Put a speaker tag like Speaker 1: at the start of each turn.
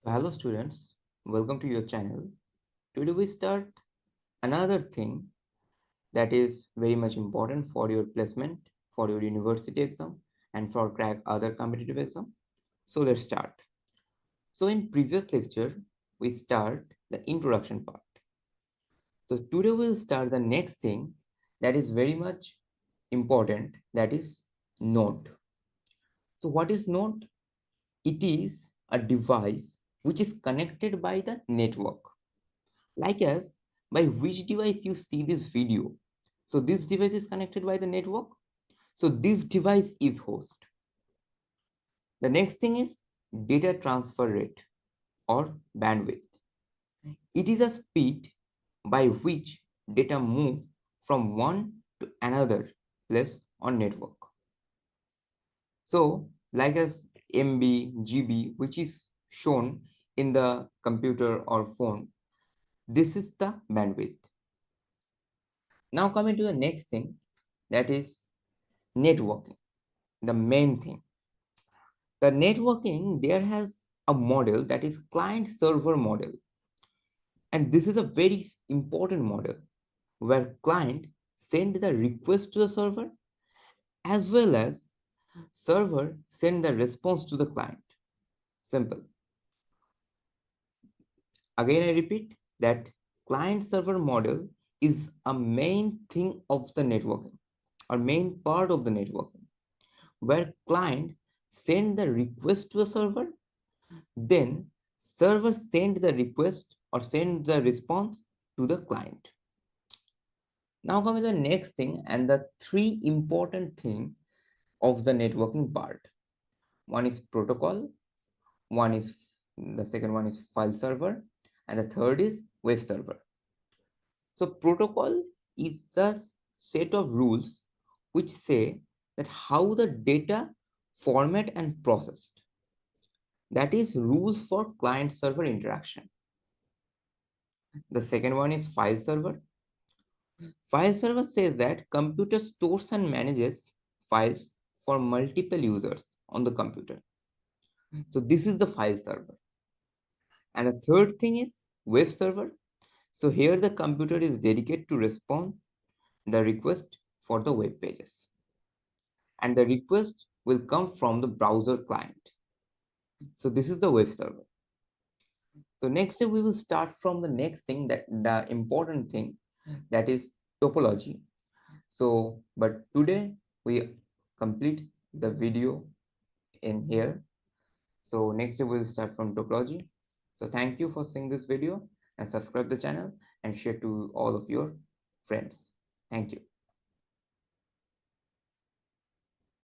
Speaker 1: So hello students, welcome to your channel. Today we start another thing that is very much important for your placement, for your university exam and for crack other competitive exam. So let's start. So in previous lecture, we start the introduction part. So today we'll start the next thing that is very much important, that is node. So what is node? It is a device which is connected by the network, like as by which device you see this video. So this device is connected by the network. So this device is host. The next thing is data transfer rate or bandwidth. It is a speed by which data move from one to another place on network. So like as MB, GB, which is shown in the computer or phone, this is the bandwidth. Now coming to the next thing, that is networking, the main thing. The networking there has a model that is client server model, and this is a very important model where client send the request to the server as well as server send the response to the client. Simple. Again I repeat that client server model is a main thing of the networking or main part of the networking, where client send the request to the server, then server send the request or send the response to the client. Now coming to the next thing and the three important thing of the networking part. One is protocol, one is the second one is file server, and the third is web server. So protocol is the set of rules which say that how the data format and processed. That is rules for client server interaction. The second one is file server. File server says that computer stores and manages files for multiple users on the computer. So this is the file server. And the third thing is web server. So here the computer is dedicated to respond the request for the web pages. And the request will come from the browser client. So this is the web server. So next we will start from the next thing, that the important thing, that is topology. So but today we complete the video in here. So next we will start from topology. So thank you for seeing this video and subscribe the channel and share to all of your friends. Thank you.